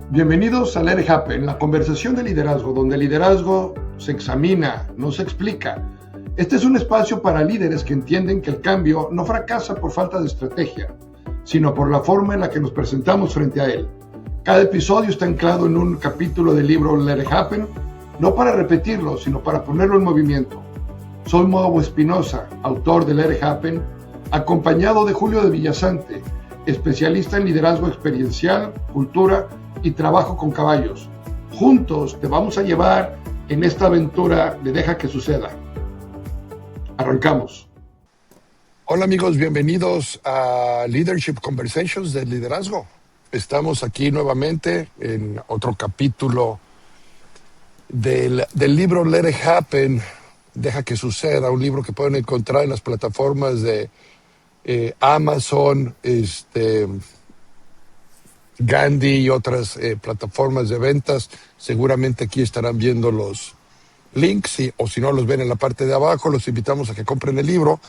Bienvenidos a Let It Happen, la conversación de liderazgo, donde el liderazgo se examina, no se explica. Este es un espacio para líderes que entienden que el cambio no fracasa por falta de estrategia, sino por la forma en la que nos presentamos frente a él. Cada episodio está anclado en un capítulo del libro Let It Happen, no para repetirlo, sino para ponerlo en movimiento. Soy Mau Espinosa, autor de Let It Happen, acompañado de Julio de Villasante, especialista en liderazgo experiencial, cultura y trabajo con caballos. Juntos te vamos a llevar en esta aventura de Deja que Suceda. Arrancamos. Hola amigos, bienvenidos a Leadership Conversations de Liderazgo. Estamos aquí nuevamente en otro capítulo del libro Let It Happen, Deja que Suceda, un libro que pueden encontrar en las plataformas de Amazon, Gandhi y otras plataformas de ventas. Seguramente aquí estarán viendo los links o si no los ven en la parte de abajo, los invitamos a que compren el libro.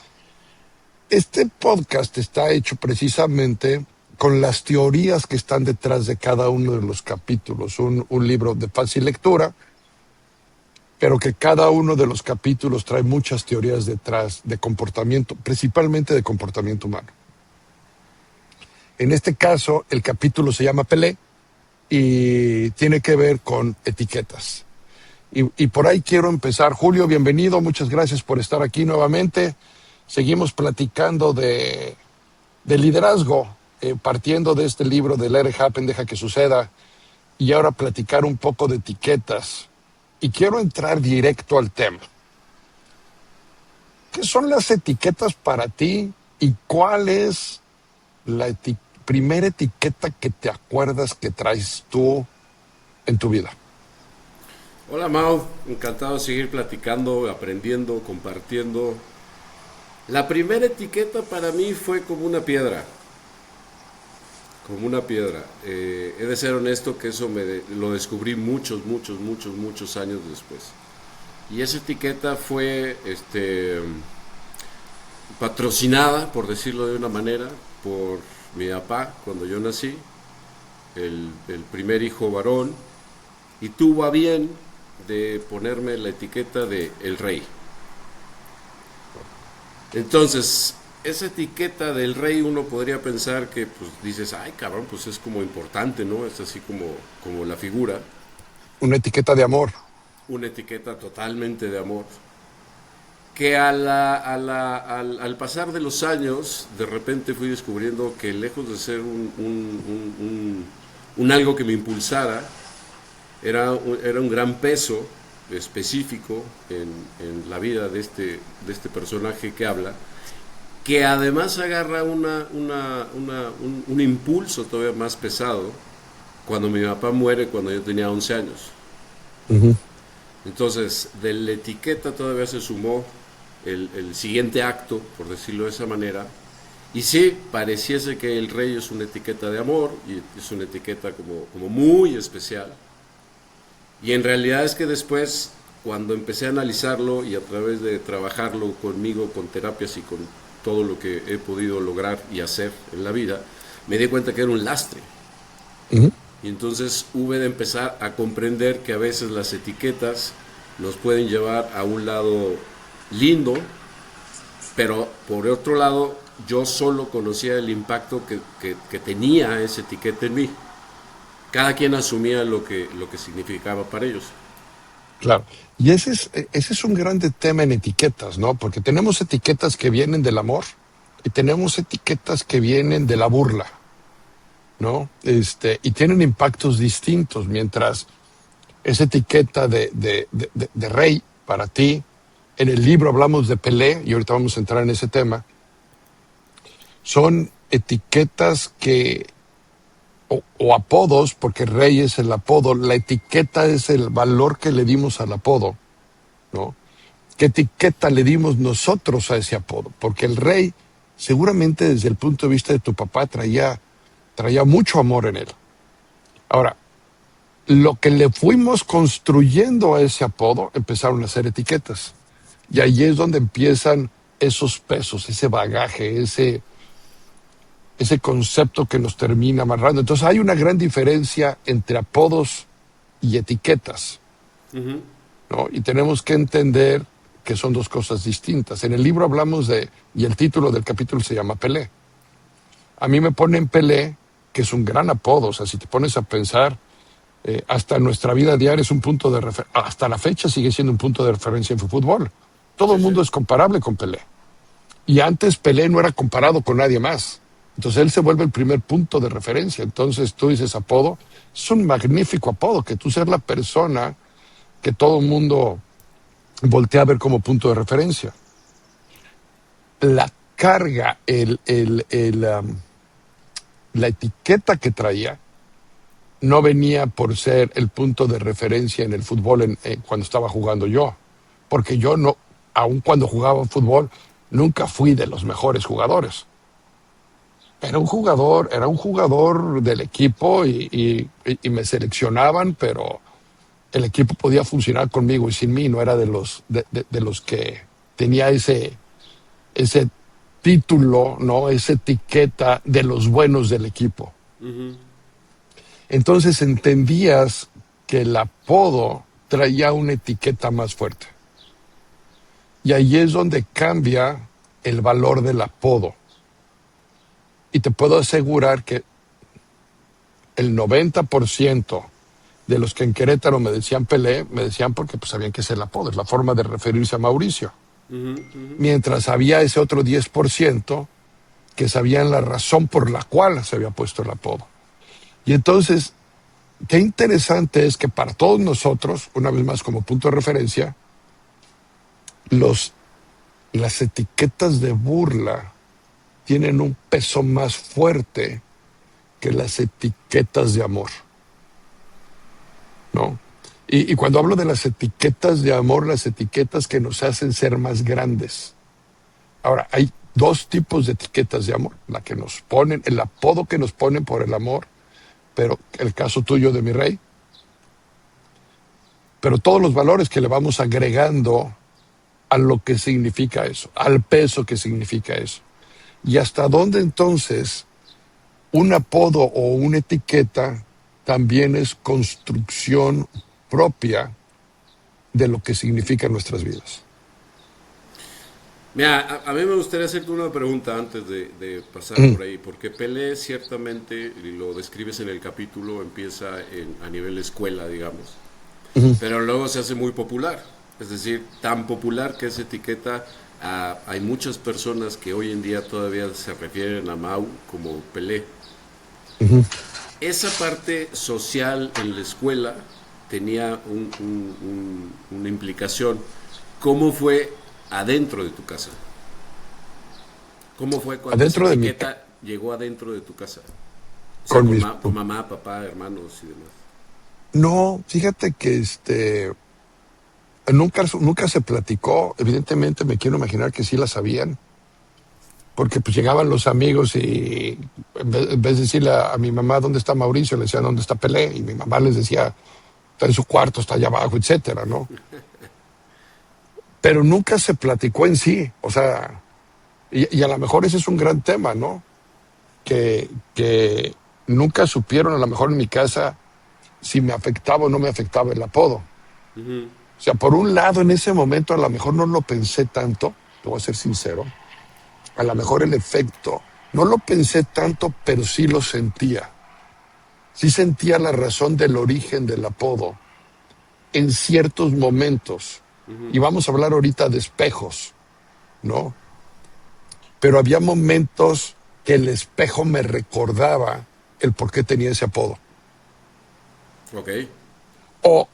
Este podcast está hecho precisamente con las teorías que están detrás de cada uno de los capítulos. Un libro de fácil lectura, pero que cada uno de los capítulos trae muchas teorías detrás de comportamiento, principalmente de comportamiento humano. En este caso, el capítulo se llama Pelé y tiene que ver con etiquetas. Y por ahí quiero empezar. Julio, bienvenido, muchas gracias por estar aquí nuevamente. Seguimos platicando de liderazgo, partiendo de este libro de Let It Happen, Deja que Suceda, y ahora platicar un poco de etiquetas. Y quiero entrar directo al tema. ¿Qué son las etiquetas para ti y cuál es la primera etiqueta que te acuerdas que traes tú en tu vida? Hola Mau, encantado de seguir platicando, aprendiendo, compartiendo. La primera etiqueta para mí fue como una piedra. He de ser honesto que eso lo descubrí muchos años después. Y esa etiqueta fue patrocinada, por decirlo de una manera, por mi papá cuando yo nací, el primer hijo varón, y tuvo a bien de ponerme la etiqueta de el rey. Entonces, esa etiqueta del rey uno podría pensar que, pues, dices, ay cabrón, pues es como importante, ¿no? Es así como la figura. Una etiqueta de amor. Una etiqueta totalmente de amor. Que al pasar de los años, de repente fui descubriendo que lejos de ser un algo que me impulsara, era un gran peso específico en la vida de este personaje que habla, que además agarra un impulso todavía más pesado cuando mi papá muere cuando yo tenía 11 años. Uh-huh. Entonces, de la etiqueta todavía se sumó el siguiente acto, por decirlo de esa manera, y sí, pareciese que el rey es una etiqueta de amor, y es una etiqueta como muy especial, y en realidad es que después, cuando empecé a analizarlo y a través de trabajarlo conmigo, con terapias y con todo lo que he podido lograr y hacer en la vida, me di cuenta que era un lastre. Uh-huh. Y entonces hube de empezar a comprender que a veces las etiquetas nos pueden llevar a un lado lindo, pero por otro lado yo solo conocía el impacto que tenía esa etiqueta en mí. Cada quien asumía lo que significaba para ellos. Claro, y ese es un grande tema en etiquetas, ¿no? Porque tenemos etiquetas que vienen del amor y tenemos etiquetas que vienen de la burla, ¿no? Y tienen impactos distintos. Mientras esa etiqueta de rey para ti, en el libro hablamos de Pelé, y ahorita vamos a entrar en ese tema, son etiquetas o apodos, porque rey es el apodo, la etiqueta es el valor que le dimos al apodo, ¿no? ¿Qué etiqueta le dimos nosotros a ese apodo? Porque el rey, seguramente desde el punto de vista de tu papá, traía mucho amor en él. Ahora, lo que le fuimos construyendo a ese apodo, empezaron a hacer etiquetas. Y ahí es donde empiezan esos pesos, ese bagaje, ese concepto que nos termina amarrando. Entonces hay una gran diferencia entre apodos y etiquetas, Ujú. ¿no? Y tenemos que entender que son dos cosas distintas. En el libro hablamos y el título del capítulo se llama Pelé. A mí me ponen Pelé, que es un gran apodo. O sea, si te pones a pensar, hasta nuestra vida diaria es un punto de referencia. Hasta la fecha sigue siendo un punto de referencia en fútbol. Todo el mundo es comparable con Pelé. Y antes Pelé no era comparado con nadie más. Entonces él se vuelve el primer punto de referencia. Entonces tú dices apodo, es un magnífico apodo, que tú seas la persona que todo el mundo voltea a ver como punto de referencia. La carga, la etiqueta que traía no venía por ser el punto de referencia en el fútbol cuando estaba jugando yo. Porque yo no, aun cuando jugaba fútbol, nunca fui de los mejores jugadores. Era un jugador del equipo y me seleccionaban, pero el equipo podía funcionar conmigo y sin mí. No era de los que tenía ese título, ¿no? Esa etiqueta de los buenos del equipo. Ujú. Entonces entendías que el apodo traía una etiqueta más fuerte. Y ahí es donde cambia el valor del apodo. Y te puedo asegurar que el 90% de los que en Querétaro me decían Pelé, me decían porque pues sabían que es el apodo, es la forma de referirse a Mauricio. Ujú, ujú. Mientras había ese otro 10% que sabían la razón por la cual se había puesto el apodo. Y entonces, qué interesante es que para todos nosotros, una vez más como punto de referencia, las etiquetas de burla tienen un peso más fuerte que las etiquetas de amor, ¿no? Y cuando hablo de las etiquetas de amor, las etiquetas que nos hacen ser más grandes. Ahora, hay dos tipos de etiquetas de amor, la que nos ponen, el apodo que nos ponen por el amor, pero el caso tuyo de mi rey, pero todos los valores que le vamos agregando a lo que significa eso, al peso que significa eso. Y hasta dónde entonces un apodo o una etiqueta también es construcción propia de lo que significan nuestras vidas. Mira, a mí me gustaría hacerte una pregunta antes de pasar por ahí, porque Pelé ciertamente, y lo describes en el capítulo, empieza a nivel escuela, digamos, pero luego se hace muy popular, es decir, tan popular que esa etiqueta, hay muchas personas que hoy en día todavía se refieren a Mau como Pelé. Esa parte social en la escuela tenía una implicación. ¿Cómo fue adentro de tu casa? ¿Cómo fue cuando esa Adentro de mi etiqueta llegó adentro de tu casa? O sea, con mis con mamá, papá, hermanos y demás. no, fíjate que nunca se platicó. Evidentemente me quiero imaginar que sí la sabían, porque pues llegaban los amigos y en vez de decirle a mi mamá dónde está Mauricio, le decían dónde está Pelé, y mi mamá les decía está en su cuarto, está allá abajo, etcétera, ¿no? Pero nunca se platicó en sí, o sea, y a lo mejor ese es un gran tema, ¿no? Que nunca supieron, a lo mejor en mi casa, si me afectaba o no me afectaba el apodo. Ujú. O sea, por un lado, en ese momento, a lo mejor no lo pensé tanto, te voy a ser sincero, a lo mejor el efecto, no lo pensé tanto, pero sí lo sentía. Sí sentía la razón del origen del apodo en ciertos momentos. Y vamos a hablar ahorita de espejos, ¿no? Pero había momentos que el espejo me recordaba el por qué tenía ese apodo. Ok. O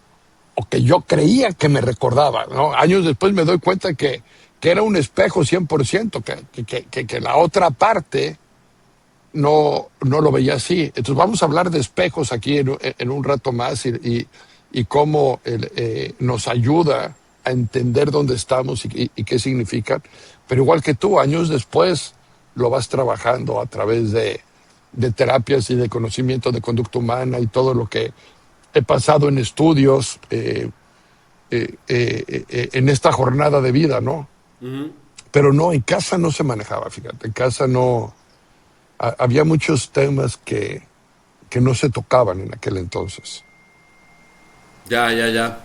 que yo creía que me recordaba, ¿no? Años después me doy cuenta que era un espejo 100%, que la otra parte no lo veía así. Entonces vamos a hablar de espejos aquí en un rato más y cómo nos ayuda a entender dónde estamos y qué significan. Pero igual que tú, años después lo vas trabajando a través de terapias y de conocimiento de conducta humana y todo lo que he pasado en estudios en esta jornada de vida, ¿no? Ujú. Pero no, en casa no se manejaba, fíjate, en casa no había muchos temas que no se tocaban en aquel entonces. Ya, ya, ya.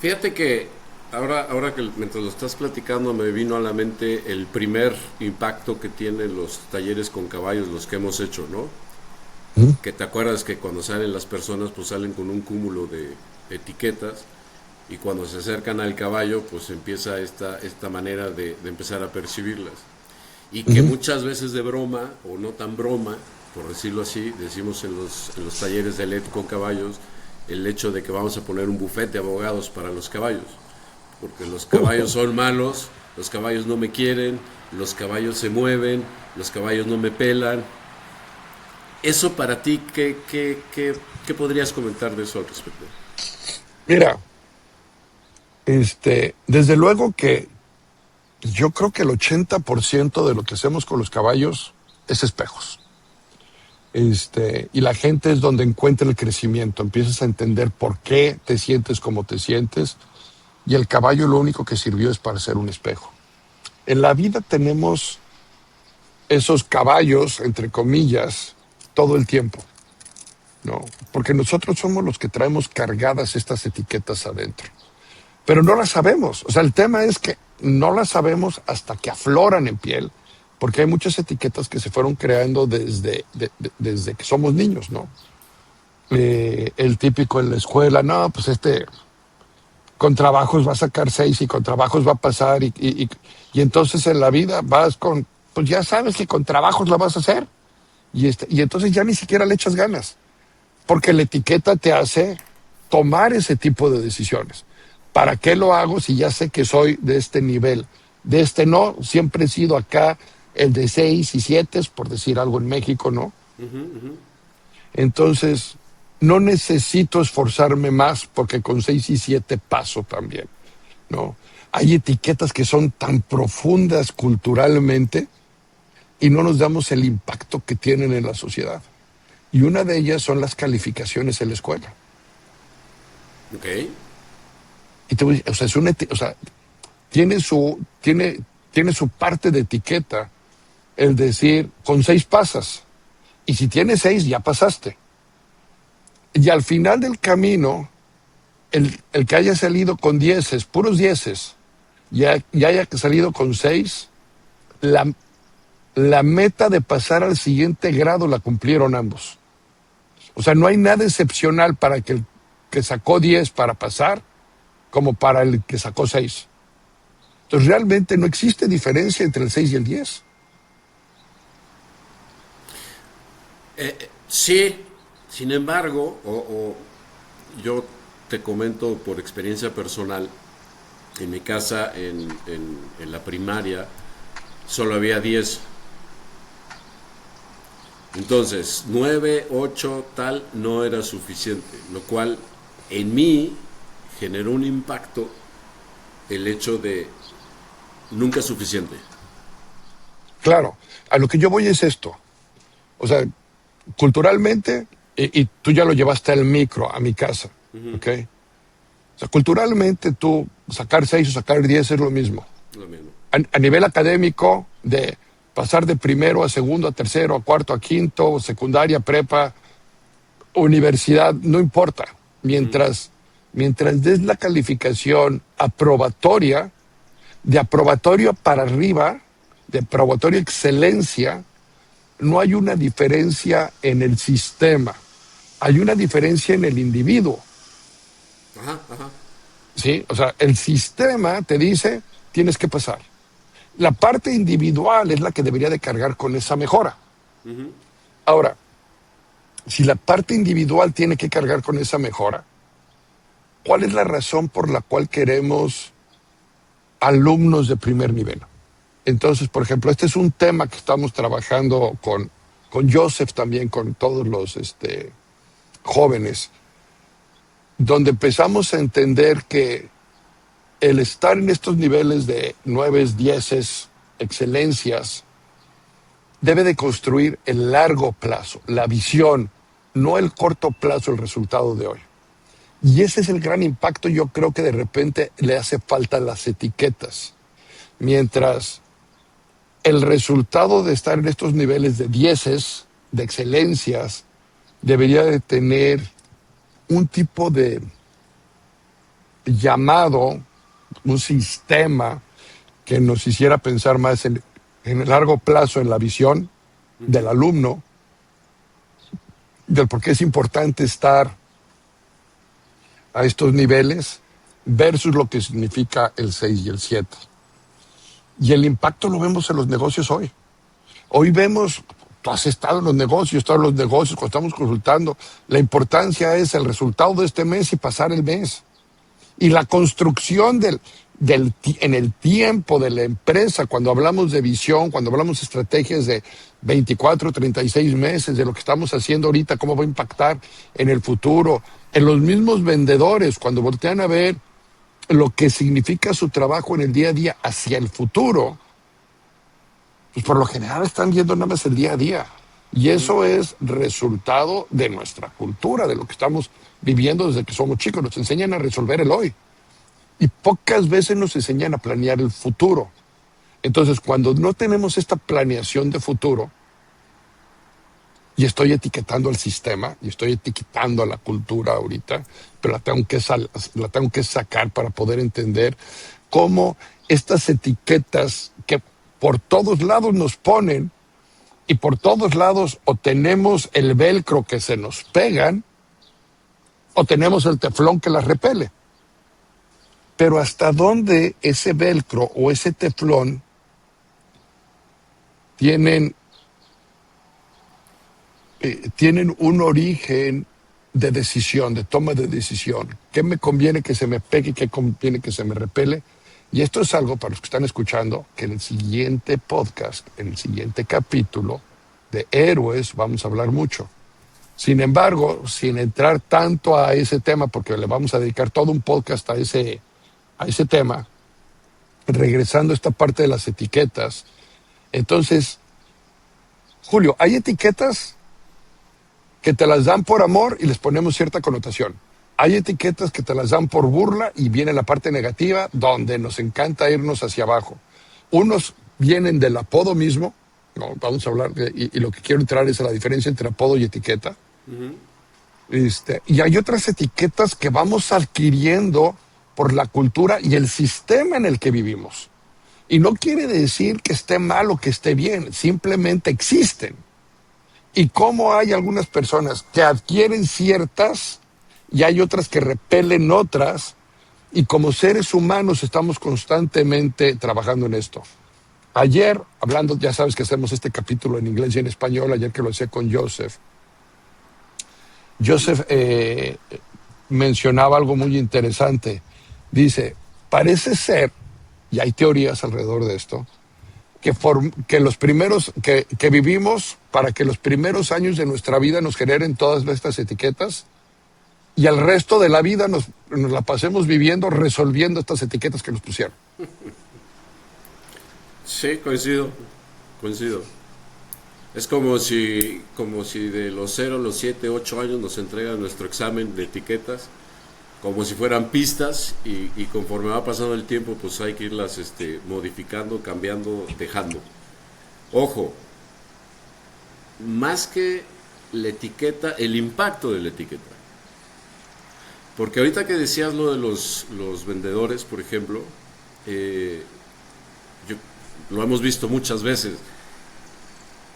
Fíjate que ahora que mientras lo estás platicando me vino a la mente el primer impacto que tienen los talleres con caballos, los que hemos hecho, ¿no? ¿Mm? Que te acuerdas que cuando salen las personas, pues salen con un cúmulo de etiquetas y cuando se acercan al caballo, pues empieza esta manera de empezar a percibirlas. Y que Ujú. muchas veces de broma, o no tan broma, por decirlo así, decimos en los talleres de LED con caballos, el hecho de que vamos a poner un bufete de abogados para los caballos, porque los caballos son malos, los caballos no me quieren, los caballos se mueven, los caballos no me pelan. Eso para ti, ¿qué podrías comentar de eso al respecto? Mira, desde luego que yo creo que el 80% de lo que hacemos con los caballos es espejos. Y la gente es donde encuentra el crecimiento, empiezas a entender por qué te sientes como te sientes, y el caballo lo único que sirvió es para ser un espejo. En la vida tenemos esos caballos, entre comillas, todo el tiempo, ¿no? Porque nosotros somos los que traemos cargadas estas etiquetas adentro. Pero no las sabemos. O sea, el tema es que no las sabemos hasta que afloran en piel, porque hay muchas etiquetas que se fueron creando desde que somos niños, ¿no? El típico en la escuela, no, pues con trabajos va a sacar 6 y con trabajos va a pasar y entonces en la vida vas pues ya sabes que con trabajos la vas a hacer y entonces ya ni siquiera le echas ganas, porque la etiqueta te hace tomar ese tipo de decisiones. ¿Para qué lo hago si ya sé que soy de este nivel? De este no, siempre he sido acá el de 6 y 7, por decir algo en México, ¿no? Entonces, no necesito esforzarme más porque con 6 y 7 paso también, ¿no? Hay etiquetas que son tan profundas culturalmente y no nos damos el impacto que tienen en la sociedad. Y una de ellas son las calificaciones en la escuela. Ok. Y te voy a decir, o sea, o sea, tiene su parte de etiqueta el decir, con 6 pasas. Y si tienes 6, ya pasaste. Y al final del camino, el que haya salido con 10, puros 10, y haya salido con 6, la meta de pasar al siguiente grado la cumplieron ambos. O sea, no hay nada excepcional para el que sacó 10 para pasar como para el que sacó 6. Entonces, realmente no existe diferencia entre el 6 y el 10. Sí, sin embargo, yo te comento por experiencia personal, en mi casa, en la primaria, solo había 10. Entonces, 9, 8, tal, no era suficiente, lo cual en mí generó un impacto el hecho de nunca es suficiente. Claro, a lo que yo voy es esto. O sea, culturalmente, y tú ya lo llevaste al micro, a mi casa, ¿ok? O sea, culturalmente tú sacar 6 o sacar 10 es lo mismo. Lo mismo. A nivel académico, de pasar de primero a segundo, a tercero, a cuarto, a quinto, secundaria, prepa, universidad, no importa. Mientras des la calificación aprobatoria, de aprobatorio para arriba, de aprobatorio excelencia, no hay una diferencia en el sistema, hay una diferencia en el individuo. Ajá, ajá. ¿Sí? O sea, el sistema te dice, tienes que pasar. La parte individual es la que debería de cargar con esa mejora. Ahora, si la parte individual tiene que cargar con esa mejora, ¿cuál es la razón por la cual queremos alumnos de primer nivel? Entonces, por ejemplo, este es un tema que estamos trabajando con Joseph también, con todos los jóvenes, donde empezamos a entender que el estar en estos niveles de 9, 10, excelencias, debe de construir el largo plazo, la visión, no el corto plazo, el resultado de hoy. Y ese es el gran impacto, yo creo que de repente le hace falta las etiquetas. Mientras el resultado de estar en estos niveles de dieces, de excelencias, debería de tener un tipo de llamado, un sistema que nos hiciera pensar más en el largo plazo, en la visión del alumno, del por qué es importante estar a estos niveles versus lo que significa el 6 y el 7. Y el impacto lo vemos en los negocios hoy. Hoy vemos, tú has estado en los negocios, cuando estamos consultando, la importancia es el resultado de este mes y pasar el mes. Y la construcción en el tiempo de la empresa, cuando hablamos de visión, cuando hablamos de estrategias de 24, 36 meses, de lo que estamos haciendo ahorita, cómo va a impactar en el futuro, en los mismos vendedores, cuando voltean a ver lo que significa su trabajo en el día a día hacia el futuro, pues por lo general están viendo nada más el día a día. Y eso es resultado de nuestra cultura, de lo que estamos viviendo desde que somos chicos. Nos enseñan a resolver el hoy. Y pocas veces nos enseñan a planear el futuro. Entonces, cuando no tenemos esta planeación de futuro, y estoy etiquetando al sistema, y estoy etiquetando a la cultura ahorita, pero la tengo que sacar para poder entender cómo estas etiquetas que por todos lados nos ponen, y por todos lados o tenemos el velcro que se nos pegan, o tenemos el teflón que las repele. Pero hasta dónde ese velcro o ese teflón tienen un origen de decisión, de toma de decisión. ¿Qué me conviene que se me pegue y qué conviene que se me repele? Y esto es algo, para los que están escuchando, que en el siguiente podcast, en el siguiente capítulo de Héroes, vamos a hablar mucho. Sin embargo, sin entrar tanto a ese tema, porque le vamos a dedicar todo un podcast a ese tema, regresando a esta parte de las etiquetas. Entonces, Julio, hay etiquetas que te las dan por amor y les ponemos cierta connotación. Hay etiquetas que te las dan por burla y viene la parte negativa, donde nos encanta irnos hacia abajo. Unos vienen del apodo mismo, no, vamos a hablar y lo que quiero entrar es a la diferencia entre apodo y etiqueta. Y hay otras etiquetas que vamos adquiriendo por la cultura y el sistema en el que vivimos. Y no quiere decir que esté mal o que esté bien, simplemente existen. Y cómo hay algunas personas que adquieren ciertas y hay otras que repelen otras, y como seres humanos estamos constantemente trabajando en esto. Ayer, hablando, ya sabes que hacemos este capítulo en inglés y en español, ayer que lo hacía con Joseph mencionaba algo muy interesante. Dice, parece ser, y hay teorías alrededor de esto, que los primeros, que vivimos para que los primeros años de nuestra vida nos generen todas estas etiquetas, y el resto de la vida nos la pasemos viviendo, resolviendo estas etiquetas que nos pusieron. Sí, coincido. Es como si de los 0 a los 7, 8 años nos entregan nuestro examen de etiquetas, como si fueran pistas, y conforme va pasando el tiempo, pues hay que irlas modificando, cambiando, dejando. Ojo, más que la etiqueta, el impacto de la etiqueta. Porque ahorita que decías lo de los vendedores, por ejemplo, lo hemos visto muchas veces,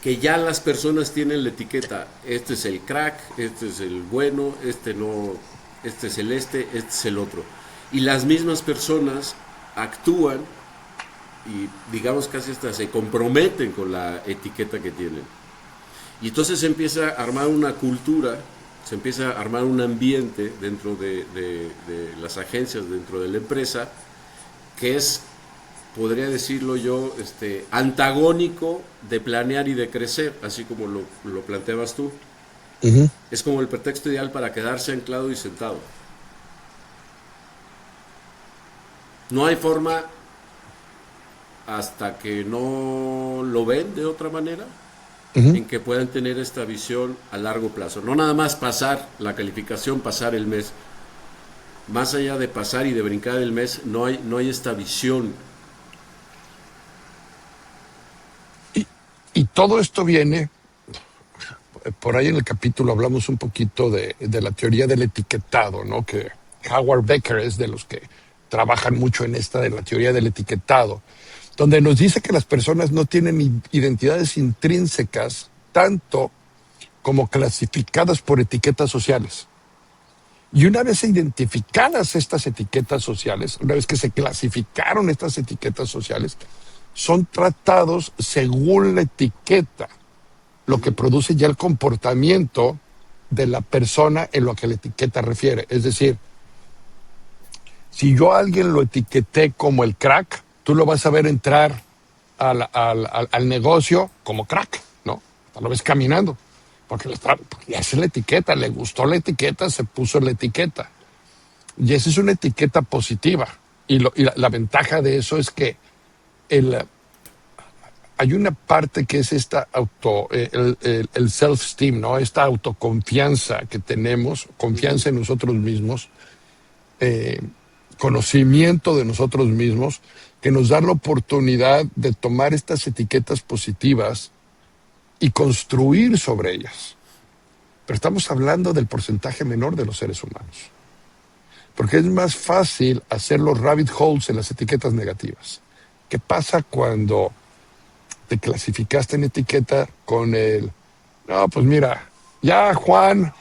que ya las personas tienen la etiqueta, este es el crack, este es el bueno, este no, este es este es el otro. Y las mismas personas actúan y digamos casi hasta se comprometen con la etiqueta que tienen. Y entonces se empieza a armar una cultura, se empieza a armar un ambiente dentro de las agencias, dentro de la empresa, que es, podría decirlo yo, antagónico de planear y de crecer, así como lo planteabas tú. Uh-huh. Es como el pretexto ideal para quedarse anclado y sentado. No hay forma, hasta que no lo ven de otra manera, uh-huh, en que puedan tener esta visión a largo plazo. No nada más pasar la calificación, pasar el mes. Más allá de pasar y de brincar el mes, no hay esta visión. Y todo esto viene, por ahí en el capítulo hablamos un poquito de la teoría del etiquetado, ¿no? Que Howard Becker es de los que trabajan mucho en esta de la teoría del etiquetado, donde nos dice que las personas no tienen identidades intrínsecas tanto como clasificadas por etiquetas sociales. Y una vez identificadas estas etiquetas sociales, una vez que se clasificaron estas etiquetas sociales, son tratados según la etiqueta, lo que produce ya el comportamiento de la persona en lo que la etiqueta refiere. Es decir, si yo a alguien lo etiqueté como el crack, tú lo vas a ver entrar al negocio como crack, ¿no? Lo ves caminando, porque esa es la etiqueta, le gustó la etiqueta, se puso la etiqueta. Y esa es una etiqueta positiva. Y la ventaja de eso es que hay una parte que es esta el self-esteem, ¿no? Esta autoconfianza que tenemos, confianza en nosotros mismos, conocimiento de nosotros mismos, que nos da la oportunidad de tomar estas etiquetas positivas y construir sobre ellas. Pero estamos hablando del porcentaje menor de los seres humanos. Porque es más fácil hacer los rabbit holes en las etiquetas negativas. ¿Qué pasa cuando te clasificaste en etiqueta con no, pues mira, ya Juan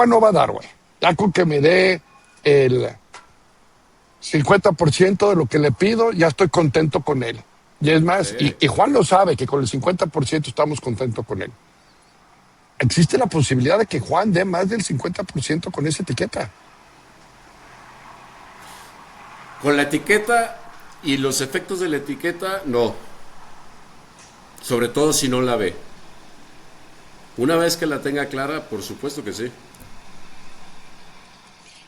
no va a dar, güey. Ya con que me dé el 50% de lo que le pido, ya estoy contento con él. Y es más, y Juan lo sabe, que con el 50% estamos contentos con él. Existe la posibilidad de que Juan dé más del 50% con esa etiqueta. Con la etiqueta y los efectos de la etiqueta, no. Sobre todo si no la ve. Una vez que la tenga clara, por supuesto que sí.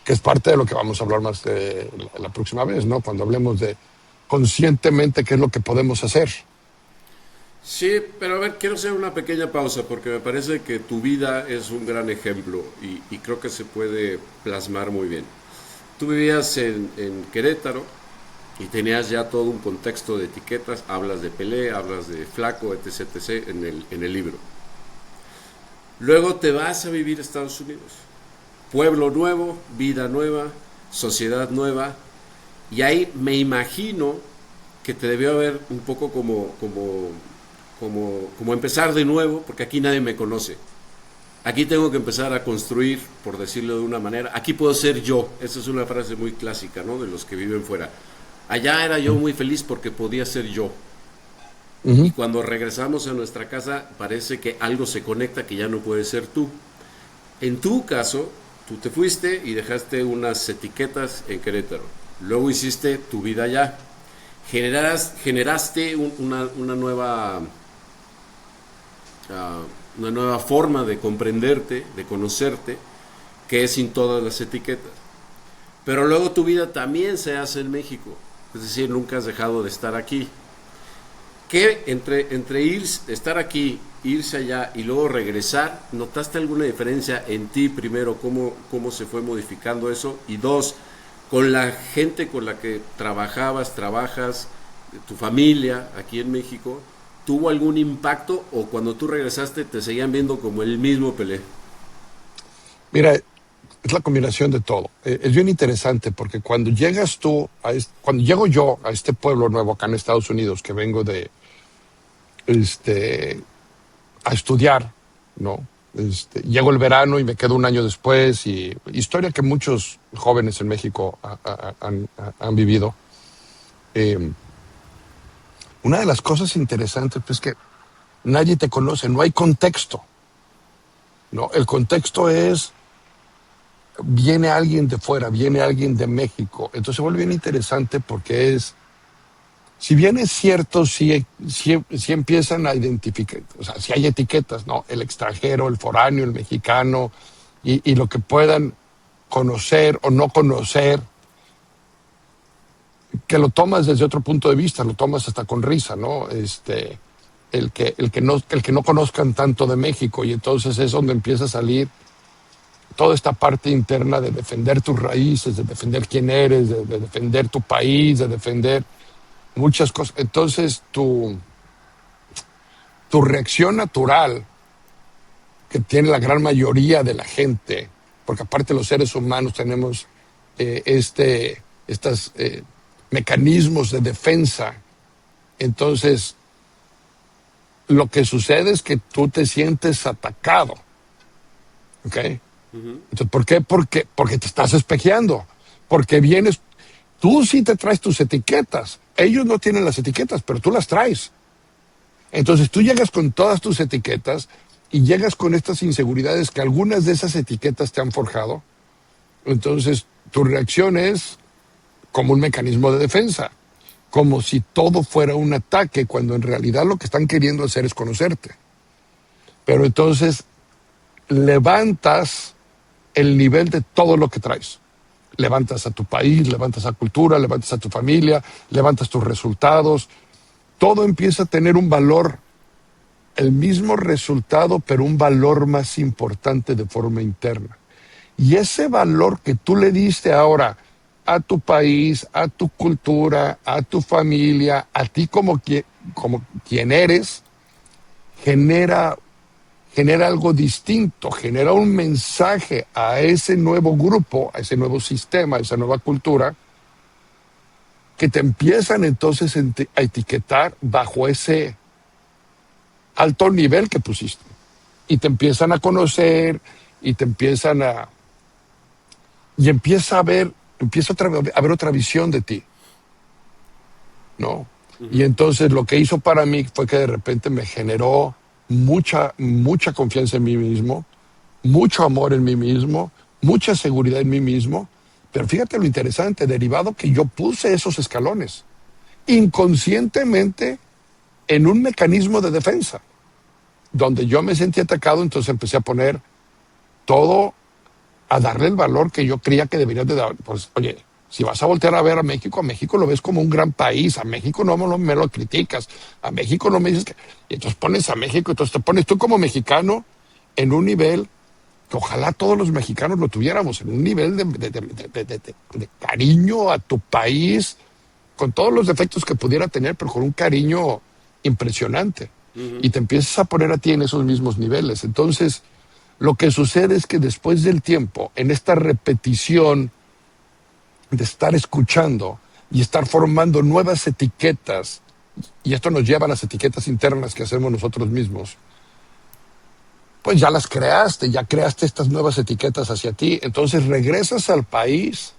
Que es parte de lo que vamos a hablar más la próxima vez, ¿no? Cuando hablemos de conscientemente qué es lo que podemos hacer. Sí, pero a ver, quiero hacer una pequeña pausa porque me parece que tu vida es un gran ejemplo y creo que se puede plasmar muy bien. Tú vivías en Querétaro y tenías ya todo un contexto de etiquetas, hablas de Pelé, hablas de Flaco, etc., etc. en el libro. Luego te vas a vivir a Estados Unidos. Pueblo nuevo, vida nueva, sociedad nueva, y ahí me imagino que te debió haber un poco como empezar de nuevo, porque aquí nadie me conoce. Aquí tengo que empezar a construir, por decirlo de una manera. Aquí puedo ser yo. Esa es una frase muy clásica, ¿no? De los que viven fuera. Allá era yo muy feliz porque podía ser yo. Y cuando regresamos a nuestra casa parece que algo se conecta que ya no puede ser tú. En tu caso, tú te fuiste y dejaste unas etiquetas en Querétaro. Luego hiciste tu vida allá. Generaste una nueva forma de comprenderte, de conocerte, que es sin todas las etiquetas. Pero luego tu vida también se hace en México. Es decir, nunca has dejado de estar aquí. ¿Qué entre estar aquí, irse allá y luego regresar, notaste alguna diferencia en ti primero, cómo se fue modificando eso? Y dos, con la gente con la que trabajas, tu familia aquí en México, ¿tuvo algún impacto o cuando tú regresaste te seguían viendo como el mismo Pelé? Mira, es la combinación de todo. Es bien interesante porque cuando llegas tú, cuando llego yo a este pueblo nuevo acá en Estados Unidos, que vengo a estudiar, ¿no? Llego el verano y me quedo un año después, y historia que muchos jóvenes en México han vivido. Una de las cosas interesantes pues, es que nadie te conoce, no hay contexto, ¿no? El contexto es, viene alguien de fuera, viene alguien de México. Entonces se vuelve bien interesante porque si bien es cierto, si empiezan a identificar, o sea, si hay etiquetas, ¿no? El extranjero, el foráneo, el mexicano, y lo que puedan conocer o no conocer, que lo tomas desde otro punto de vista, lo tomas hasta con risa, ¿no? El que no conozcan tanto de México, y entonces es donde empieza a salir toda esta parte interna de defender tus raíces, de defender quién eres, de defender tu país, de defender muchas cosas. Entonces tu reacción natural que tiene la gran mayoría de la gente, porque aparte los seres humanos tenemos estos mecanismos de defensa. Entonces, lo que sucede es que tú te sientes atacado. ¿Ok? Entonces, ¿por qué? Porque te estás espejeando. Porque vienes, tú sí te traes tus etiquetas. Ellos no tienen las etiquetas, pero tú las traes. Entonces tú llegas con todas tus etiquetas y llegas con estas inseguridades que algunas de esas etiquetas te han forjado. Entonces tu reacción es como un mecanismo de defensa, como si todo fuera un ataque, cuando en realidad lo que están queriendo hacer es conocerte. Pero entonces levantas el nivel de todo lo que traes. Levantas a tu país, levantas a cultura, levantas a tu familia, levantas tus resultados. Todo empieza a tener un valor, el mismo resultado, pero un valor más importante de forma interna. Y ese valor que tú le diste ahora a tu país, a tu cultura, a tu familia, a ti como quien eres, genera algo distinto, genera un mensaje a ese nuevo grupo, a ese nuevo sistema, a esa nueva cultura, que te empiezan entonces a etiquetar bajo ese alto nivel que pusiste. Y te empiezan a conocer, y te empiezan a... Y empieza a ver otra visión de ti, ¿no? Y entonces lo que hizo para mí fue que de repente me generó mucha confianza en mí mismo, mucho amor en mí mismo, mucha seguridad en mí mismo. Pero fíjate lo interesante, derivado que yo puse esos escalones inconscientemente en un mecanismo de defensa, donde yo me sentí atacado. Entonces empecé a poner todo, a darle el valor que yo creía que debería de dar. Pues, oye, si vas a voltear a ver a México lo ves como un gran país. A México no me lo criticas, a México no me dices que... Y entonces pones a México, entonces te pones tú como mexicano en un nivel que ojalá todos los mexicanos lo tuviéramos, en un nivel de cariño a tu país, con todos los defectos que pudiera tener, pero con un cariño impresionante. Y te empiezas a poner a ti en esos mismos niveles. Entonces, lo que sucede es que después del tiempo, en esta repetición de estar escuchando y estar formando nuevas etiquetas, y esto nos lleva a las etiquetas internas que hacemos nosotros mismos, pues ya las creaste, ya creaste estas nuevas etiquetas hacia ti. Entonces regresas al país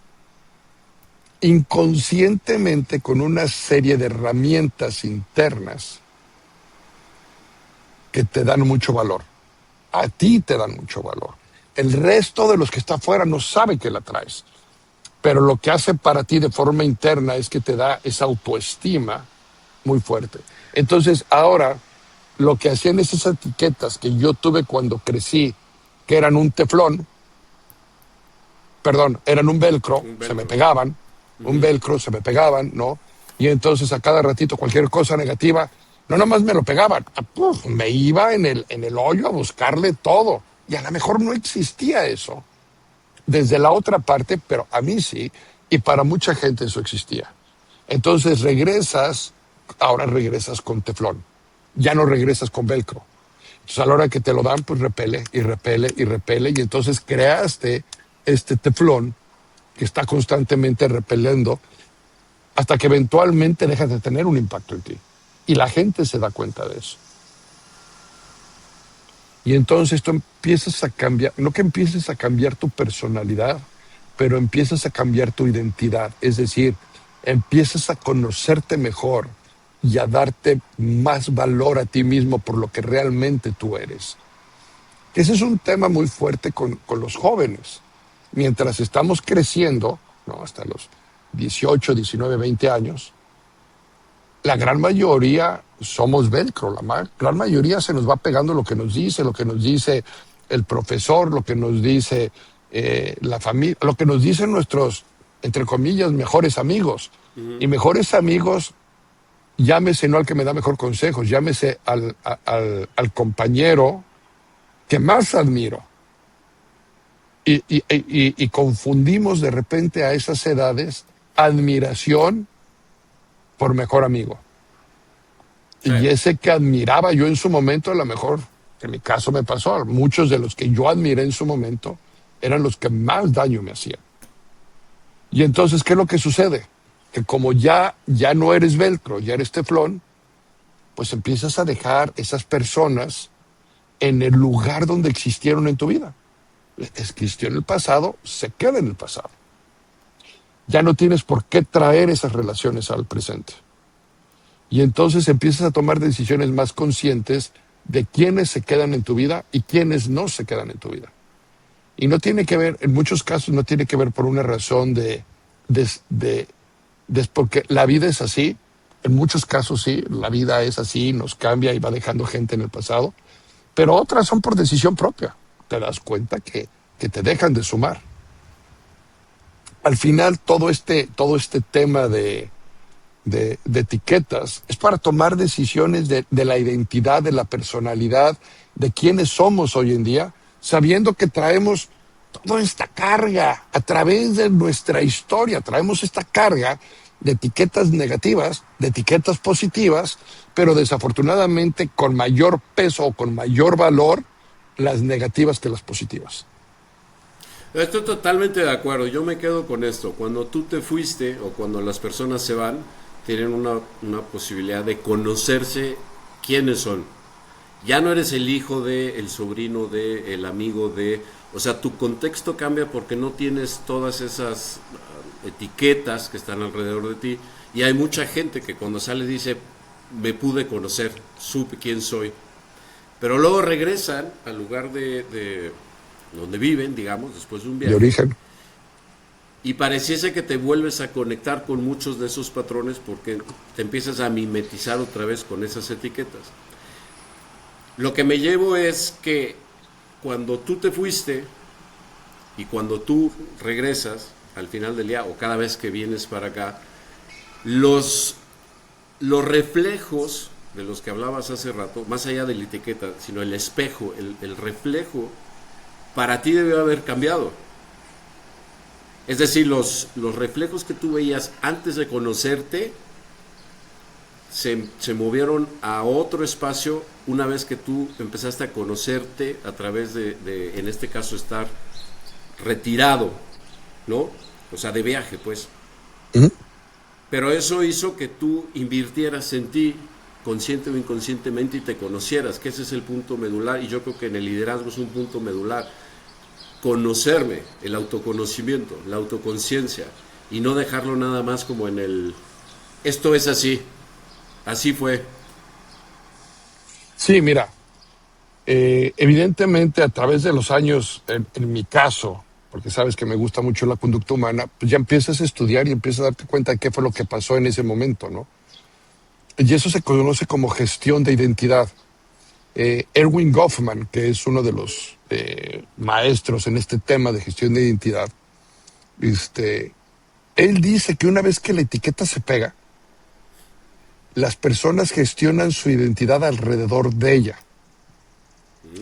inconscientemente con una serie de herramientas internas que te dan mucho valor. A ti te dan mucho valor. El resto de los que está afuera no sabe que la traes. Pero lo que hace para ti de forma interna es que te da esa autoestima muy fuerte. Entonces ahora lo que hacían esas etiquetas que yo tuve cuando crecí, que eran un teflón, eran un velcro, se me pegaban, un velcro, se me pegaban, ¿no? Y entonces a cada ratito cualquier cosa negativa, no nomás me lo pegaban, me iba en el hoyo a buscarle todo. Y a lo mejor no existía eso desde la otra parte, pero a mí sí, y para mucha gente eso existía. Entonces ahora regresas con teflón, ya no regresas con velcro. Entonces a la hora que te lo dan, pues repele y repele y repele, y entonces creaste este teflón que está constantemente repeliendo hasta que eventualmente dejas de tener un impacto en ti. Y la gente se da cuenta de eso. Y entonces tú empiezas a cambiar, no que empieces a cambiar tu personalidad, pero empiezas a cambiar tu identidad. Es decir, empiezas a conocerte mejor y a darte más valor a ti mismo por lo que realmente tú eres. Ese es un tema muy fuerte con los jóvenes. Mientras estamos creciendo, ¿no? Hasta los 18, 19, 20 años, la gran mayoría somos velcro, la gran mayoría se nos va pegando lo que nos dice el profesor, lo que nos dice la familia, lo que nos dicen nuestros, entre comillas, mejores amigos. Y mejores amigos, llámese no al que me da mejor consejos, llámese al compañero que más admiro. Y confundimos de repente a esas edades admiración por mejor amigo. Sí. Y ese que admiraba yo en su momento, a lo mejor, en mi caso me pasó, muchos de los que yo admiré en su momento eran los que más daño me hacían. Y entonces, ¿qué es lo que sucede? Que como ya no eres velcro, ya eres teflón, pues empiezas a dejar esas personas en el lugar donde existieron en tu vida. Existió en el pasado, se queda en el pasado. Ya no tienes por qué traer esas relaciones al presente. Y entonces empiezas a tomar decisiones más conscientes de quiénes se quedan en tu vida y quiénes no se quedan en tu vida. Y no tiene que ver, en muchos casos no tiene que ver por una razón de porque la vida es así. En muchos casos sí, la vida es así, nos cambia y va dejando gente en el pasado. Pero otras son por decisión propia. Te das cuenta que te dejan de sumar. Al final, todo este tema de etiquetas es para tomar decisiones de la identidad, de la personalidad, de quiénes somos hoy en día, sabiendo que traemos toda esta carga a través de nuestra historia, traemos esta carga de etiquetas negativas, de etiquetas positivas, pero desafortunadamente con mayor peso o con mayor valor las negativas que las positivas. Estoy totalmente de acuerdo, yo me quedo con esto. Cuando tú te fuiste o cuando las personas se van, tienen una posibilidad de conocerse quiénes son. Ya no eres el hijo de, el sobrino de, el amigo de... O sea, tu contexto cambia porque no tienes todas esas etiquetas que están alrededor de ti. Y hay mucha gente que cuando sale dice, me pude conocer, supe quién soy. Pero luego regresan al lugar de donde viven, digamos, después de un viaje. De origen. Y pareciese que te vuelves a conectar con muchos de esos patrones porque te empiezas a mimetizar otra vez con esas etiquetas. Lo que me llevo es que cuando tú te fuiste y cuando tú regresas al final del día o cada vez que vienes para acá, los reflejos de los que hablabas hace rato, más allá de la etiqueta, sino el espejo, el reflejo, para ti debe haber cambiado. Es decir, los reflejos que tú veías antes de conocerte se movieron a otro espacio una vez que tú empezaste a conocerte a través de en este caso, estar retirado, ¿no? O sea, de viaje, pues. ¿Mm? Pero eso hizo que tú invirtieras en ti, consciente o inconscientemente, y te conocieras, que ese es el punto medular, y yo creo que en el liderazgo es un punto medular. Conocerme, el autoconocimiento, la autoconciencia, y no dejarlo nada más como en el esto es así, así fue. Sí, mira, evidentemente a través de los años, en mi caso, porque sabes que me gusta mucho la conducta humana, pues ya empiezas a estudiar y empiezas a darte cuenta de qué fue lo que pasó en ese momento, ¿no? Y eso se conoce como gestión de identidad. Erwin Goffman, que es uno de los maestros en este tema de gestión de identidad, él dice que una vez que la etiqueta se pega, las personas gestionan su identidad alrededor de ella.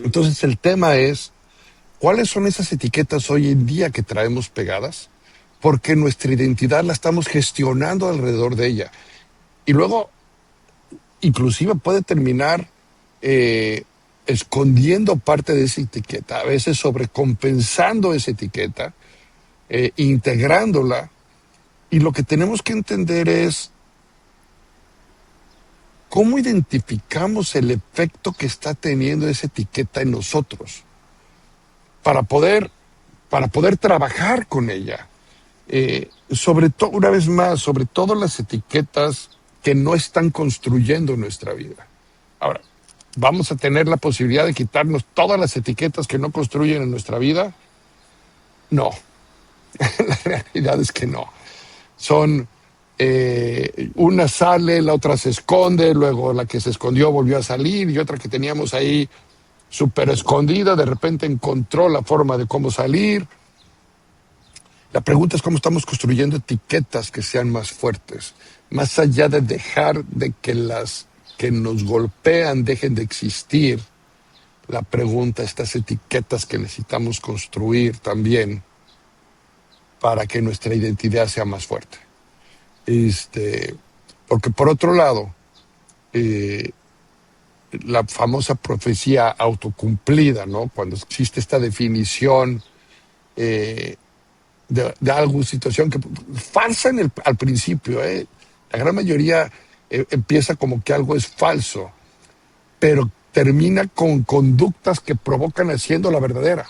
Entonces el tema es, ¿cuáles son esas etiquetas hoy en día que traemos pegadas? Porque nuestra identidad la estamos gestionando alrededor de ella. Y luego, inclusive puede terminar escondiendo parte de esa etiqueta, a veces sobrecompensando esa etiqueta, integrándola. Y lo que tenemos que entender es cómo identificamos el efecto que está teniendo esa etiqueta en nosotros para poder trabajar con ella. Sobre todo, una vez más, sobre todo las etiquetas que no están construyendo nuestra vida. Ahora, ¿vamos a tener la posibilidad de quitarnos todas las etiquetas que no construyen en nuestra vida? No. La realidad es que no. Son, una sale, la otra se esconde, luego la que se escondió volvió a salir y otra que teníamos ahí súper escondida, de repente encontró la forma de cómo salir. La pregunta es cómo estamos construyendo etiquetas que sean más fuertes, más allá de dejar de que las que nos golpean dejen de existir. La pregunta, estas etiquetas que necesitamos construir también para que nuestra identidad sea más fuerte. Porque por otro lado, eh, la famosa profecía autocumplida, ¿no? Cuando existe esta definición de alguna situación que falsa al principio, ¿eh? La gran mayoría empieza como que algo es falso, pero termina con conductas que provocan haciendo la verdadera.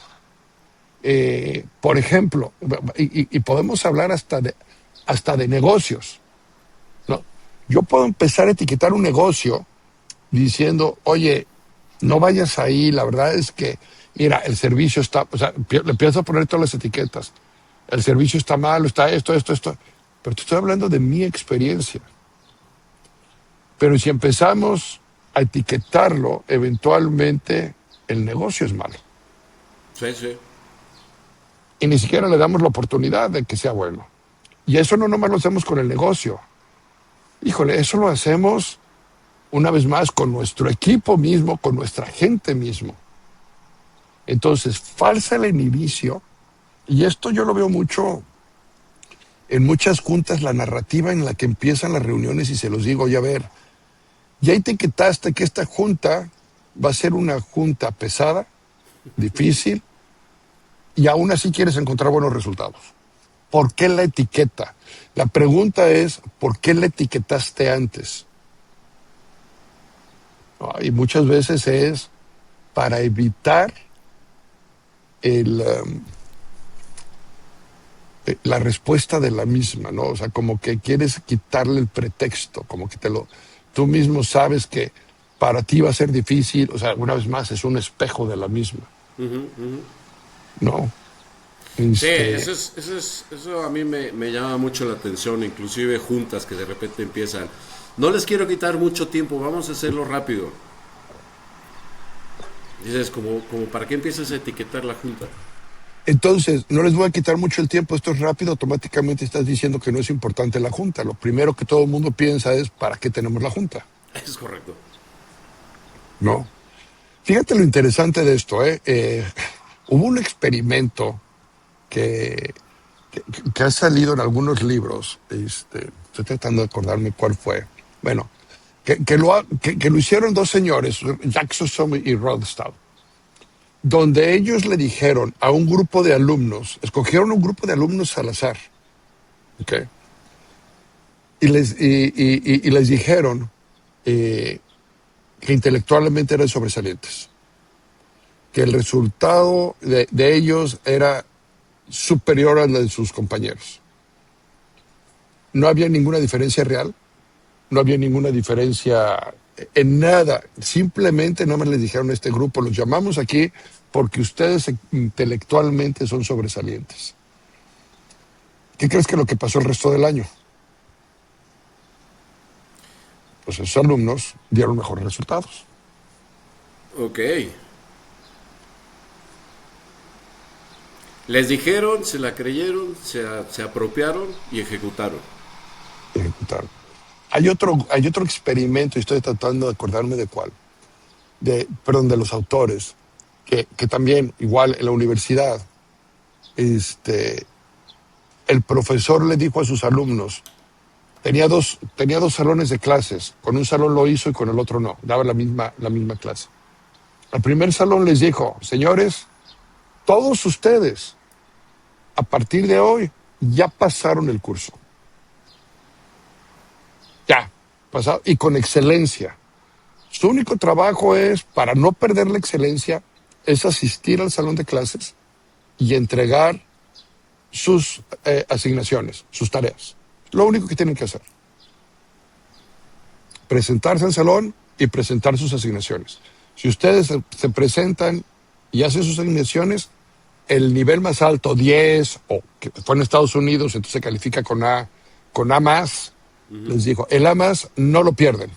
Por ejemplo, y podemos hablar hasta de negocios, ¿no? Yo puedo empezar a etiquetar un negocio diciendo, oye, no vayas ahí, la verdad es que, mira, el servicio está, o sea, le empiezo a poner todas las etiquetas, el servicio está malo, está esto, pero te estoy hablando de mi experiencia. Pero si empezamos a etiquetarlo, eventualmente el negocio es malo. Sí, sí. Y ni siquiera le damos la oportunidad de que sea bueno. Y eso no nomás lo hacemos con el negocio. Híjole, eso lo hacemos una vez más con nuestro equipo mismo, con nuestra gente mismo. Entonces, falsa el inicio, y esto yo lo veo mucho en muchas juntas, la narrativa en la que empiezan las reuniones y se los digo, ya ver, ya etiquetaste que esta junta va a ser una junta pesada, difícil, y aún así quieres encontrar buenos resultados. ¿Por qué la etiqueta? La pregunta es, ¿por qué la etiquetaste antes? Y muchas veces es para evitar la respuesta de la misma, ¿no? O sea, como que quieres quitarle el pretexto, como que tú mismo sabes que para ti va a ser difícil, o sea, una vez más es un espejo de la misma, ¿no? Sí, eso a mí me llama mucho la atención, inclusive juntas que de repente empiezan. No les quiero quitar mucho tiempo, vamos a hacerlo rápido. Dices, como ¿para qué empiezas a etiquetar la junta? Entonces, no les voy a quitar mucho el tiempo, esto es rápido, automáticamente estás diciendo que no es importante la junta. Lo primero que todo el mundo piensa es, ¿para qué tenemos la junta? Es correcto. No. Fíjate lo interesante de esto, hubo un experimento que ha salido en algunos libros, estoy tratando de acordarme cuál fue. Bueno, que lo hicieron dos señores, Jackson y Rodstow, donde ellos le dijeron a un grupo de alumnos, escogieron un grupo de alumnos al azar, ¿ok? Y les dijeron que intelectualmente eran sobresalientes, que el resultado de ellos era superior al de sus compañeros. No había ninguna diferencia real, no había ninguna diferencia en nada. Simplemente no me les dijeron a este grupo, los llamamos aquí porque ustedes intelectualmente son sobresalientes. ¿Qué crees que es lo que pasó el resto del año? Pues esos alumnos dieron mejores resultados. Ok. Les dijeron, se la creyeron, se apropiaron y ejecutaron. Hay otro experimento, y estoy tratando de acordarme de cuál, de los autores, que también, igual en la universidad, el profesor le dijo a sus alumnos, tenía dos salones de clases, con un salón lo hizo y con el otro no, daba la misma clase. Al primer salón les dijo, señores, todos ustedes, a partir de hoy, ya pasaron el curso. Ya, pasado, y con excelencia. Su único trabajo es, para no perder la excelencia, es asistir al salón de clases y entregar sus asignaciones, sus tareas. Lo único que tienen que hacer. Presentarse al salón y presentar sus asignaciones. Si ustedes se presentan y hacen sus asignaciones, el nivel más alto, 10, o que fue en Estados Unidos, entonces se califica con A más, les dijo, el A más no lo pierden.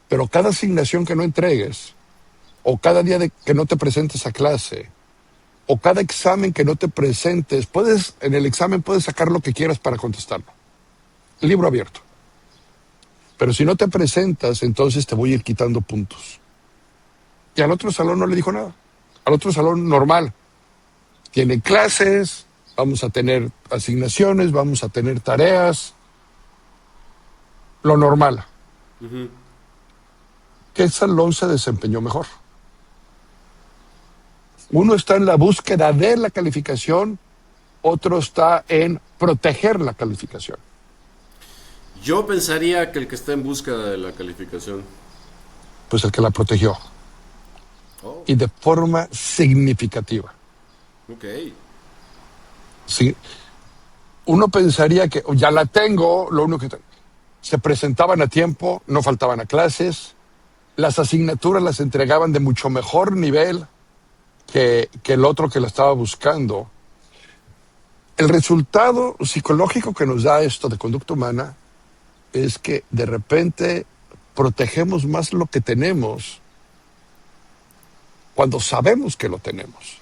Pero cada asignación que no entregues, o cada día que no te presentes a clase, o cada examen que no te presentes, en el examen puedes sacar lo que quieras para contestarlo. Libro abierto. Pero si no te presentas, entonces te voy a ir quitando puntos. Y al otro salón no le dijo nada. Al otro salón normal. Tienen clases, vamos a tener asignaciones, vamos a tener tareas. Lo normal. ¿qué salón se desempeñó mejor? Uno está en la búsqueda de la calificación, otro está en proteger la calificación. Yo pensaría que el que está en búsqueda de la calificación. Pues el que la protegió, Oh, y de forma significativa. ok. Sí. Uno pensaría que ya la tengo, lo único que se presentaban a tiempo, no faltaban a clases, las asignaturas las entregaban de mucho mejor nivel que el otro que la estaba buscando. El resultado psicológico que nos da esto de conducta humana es que de repente protegemos más lo que tenemos cuando sabemos que lo tenemos.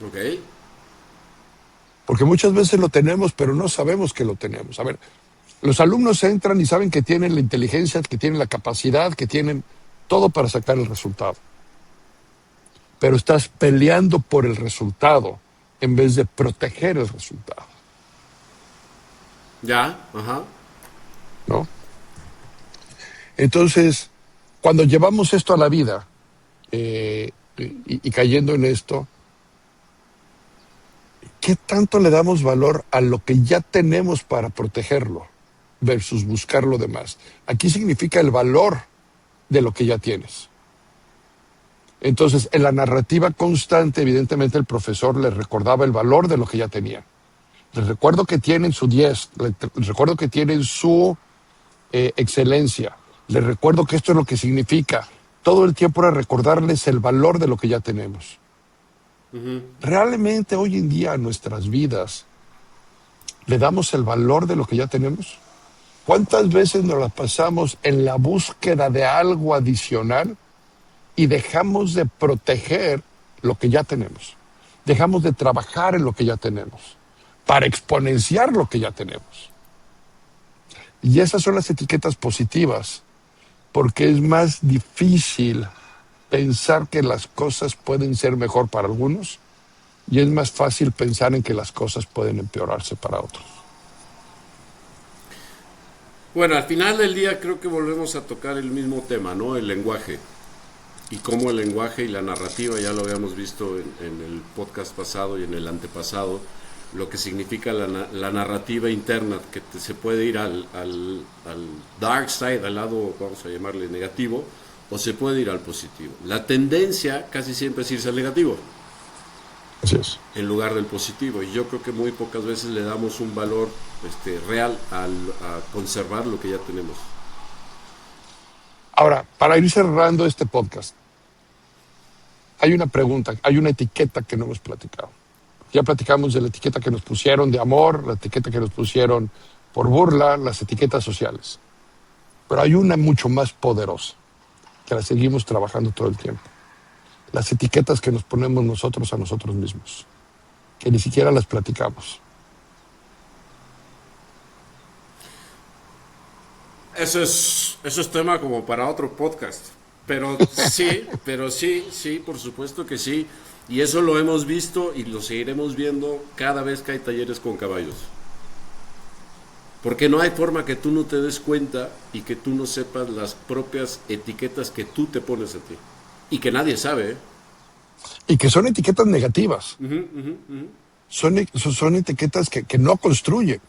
Ok. Porque muchas veces lo tenemos, pero no sabemos que lo tenemos. A ver, los alumnos entran y saben que tienen la inteligencia, que tienen la capacidad, que tienen todo para sacar el resultado. Pero estás peleando por el resultado en vez de proteger el resultado, Ya, ajá. ¿no? Entonces, cuando llevamos esto a la vida y cayendo en esto, ¿qué tanto le damos valor a lo que ya tenemos para protegerlo versus buscar lo demás? Aquí significa el valor de lo que ya tienes. Entonces, en la narrativa constante, evidentemente el profesor les recordaba el valor de lo que ya tenían. Les recuerdo que tienen su 10, les recuerdo que tienen su excelencia, les recuerdo que esto es lo que significa. Todo el tiempo era recordarles el valor de lo que ya tenemos. ¿Realmente hoy en día a nuestras vidas le damos el valor de lo que ya tenemos? ¿Cuántas veces nos la pasamos en la búsqueda de algo adicional y dejamos de proteger lo que ya tenemos? Dejamos de trabajar en lo que ya tenemos para exponenciar lo que ya tenemos. Y esas son las etiquetas positivas, porque es más difícil pensar que las cosas pueden ser mejor para algunos y es más fácil pensar en que las cosas pueden empeorarse para otros. Bueno, al final del día creo que volvemos a tocar el mismo tema, ¿no? El lenguaje. Y cómo el lenguaje y la narrativa, ya lo habíamos visto en el podcast pasado y en el antepasado, lo que significa la narrativa interna, que se puede ir al dark side, al lado, vamos a llamarle negativo, o se puede ir al positivo. La tendencia casi siempre es irse al negativo. Así es. En lugar del positivo. Y yo creo que muy pocas veces le damos un valor real a conservar lo que ya tenemos. Ahora, para ir cerrando este podcast, hay una pregunta, hay una etiqueta que no hemos platicado. Ya platicamos de la etiqueta que nos pusieron de amor, la etiqueta que nos pusieron por burla, las etiquetas sociales. Pero hay una mucho más poderosa, que la seguimos trabajando todo el tiempo. Las etiquetas que nos ponemos nosotros a nosotros mismos, que ni siquiera las platicamos. Eso es tema como para otro podcast. Pero sí, por supuesto que sí. Y eso lo hemos visto y lo seguiremos viendo cada vez que hay talleres con caballos. Porque no hay forma que tú no te des cuenta y que tú no sepas las propias etiquetas que tú te pones a ti. Y que nadie sabe, ¿eh? Y que son etiquetas negativas. Son etiquetas que no construyen.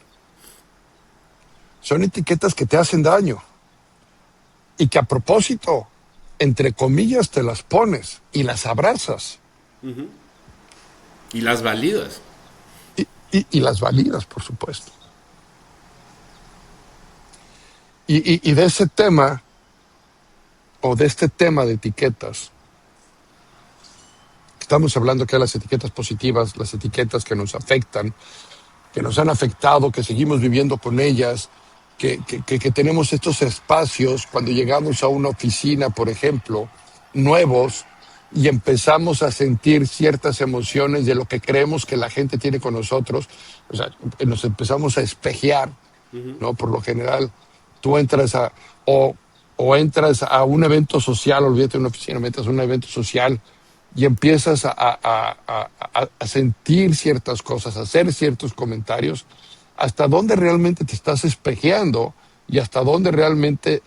Son etiquetas que te hacen daño. Y que a propósito, entre comillas, te las pones y las abrazas. Y las validas. Y las validas, por supuesto. Y de ese tema, o de este tema de etiquetas, estamos hablando que las etiquetas positivas, las etiquetas que nos afectan, que nos han afectado, que seguimos viviendo con ellas, que tenemos estos espacios cuando llegamos a una oficina, por ejemplo, nuevos, y empezamos a sentir ciertas emociones de lo que creemos que la gente tiene con nosotros. O sea, nos empezamos a espejear, ¿no? Por lo general, tú entras o entras a un evento social, olvídate de una oficina, entras a un evento social y empiezas a sentir ciertas cosas, a hacer ciertos comentarios, hasta dónde realmente te estás espejeando y hasta dónde realmente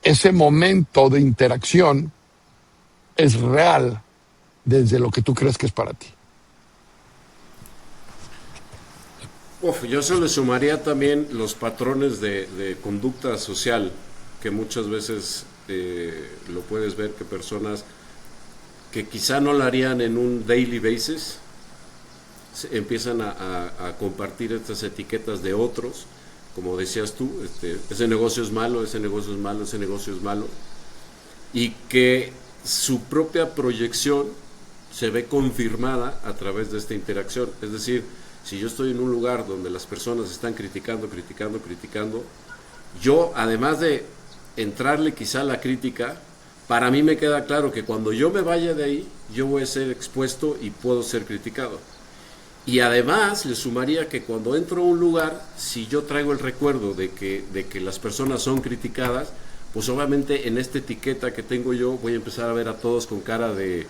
ese momento de interacción es real desde lo que tú crees que es para ti. Yo se le sumaría también los patrones de conducta social, que muchas veces lo puedes ver, que personas que quizá no lo harían en un daily basis, empiezan a compartir estas etiquetas de otros, como decías tú, ese negocio es malo, ese negocio es malo, ese negocio es malo, y que su propia proyección se ve confirmada a través de esta interacción. Es decir, si yo estoy en un lugar donde las personas están criticando, yo, además de entrarle quizá a la crítica, para mí me queda claro que cuando yo me vaya de ahí, yo voy a ser expuesto y puedo ser criticado. Y además le sumaría que cuando entro a un lugar, si yo traigo el recuerdo de que las personas son criticadas, pues obviamente en esta etiqueta que tengo yo voy a empezar a ver a todos con cara de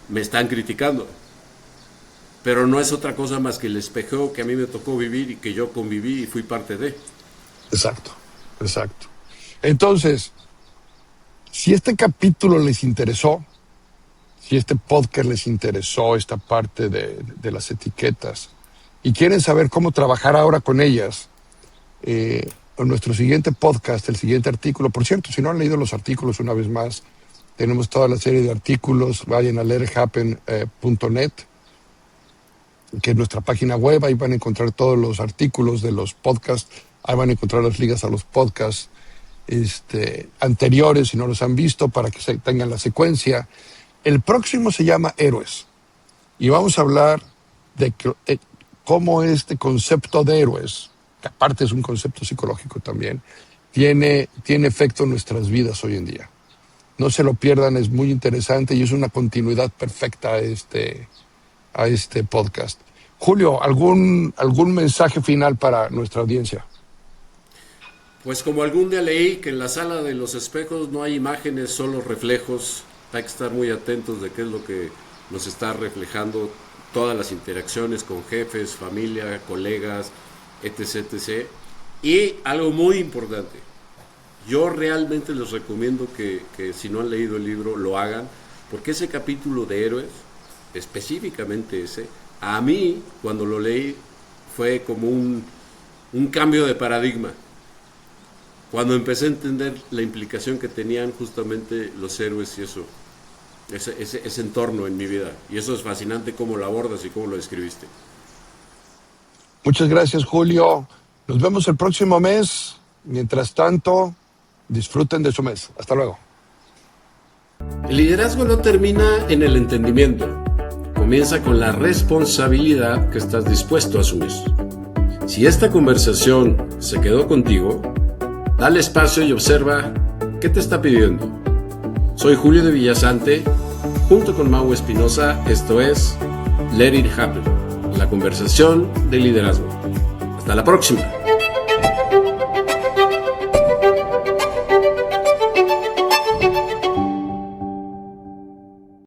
me están criticando. Pero no es otra cosa más que el espejo que a mí me tocó vivir y que yo conviví y fui parte de. Exacto. Entonces, si este capítulo les interesó, si este podcast les interesó, esta parte de las etiquetas, y quieren saber cómo trabajar ahora con ellas, en nuestro siguiente podcast, el siguiente artículo, por cierto, si no han leído los artículos una vez más, tenemos toda la serie de artículos, vayan a letithappen.net, que es nuestra página web, ahí van a encontrar todos los artículos de los podcasts, ahí van a encontrar las ligas a los podcasts anteriores, si no los han visto, para que tengan la secuencia. El próximo se llama Héroes, y vamos a hablar de cómo este concepto de héroes, que aparte es un concepto psicológico también, tiene efecto en nuestras vidas hoy en día. No se lo pierdan, es muy interesante y es una continuidad perfecta a este podcast. Julio, ¿algún mensaje final para nuestra audiencia? Pues como algún día leí que en la sala de los espejos no hay imágenes, solo reflejos. Hay que estar muy atentos de qué es lo que nos está reflejando todas las interacciones con jefes, familia, colegas, etc. Y algo muy importante, yo realmente les recomiendo que si no han leído el libro lo hagan, porque ese capítulo de Héroes, específicamente ese, a mí cuando lo leí fue como un cambio de paradigma. Cuando empecé a entender la implicación que tenían justamente los héroes y eso, ese entorno en mi vida. Y eso es fascinante cómo lo abordas y cómo lo describiste. Muchas gracias, Julio. Nos vemos el próximo mes. Mientras tanto, disfruten de su mes. Hasta luego. El liderazgo no termina en el entendimiento. Comienza con la responsabilidad que estás dispuesto a asumir. Si esta conversación se quedó contigo, dale espacio y observa qué te está pidiendo. Soy Julio de Villasante, junto con Mau Espinosa, esto es Let It Happen, la conversación de liderazgo. Hasta la próxima.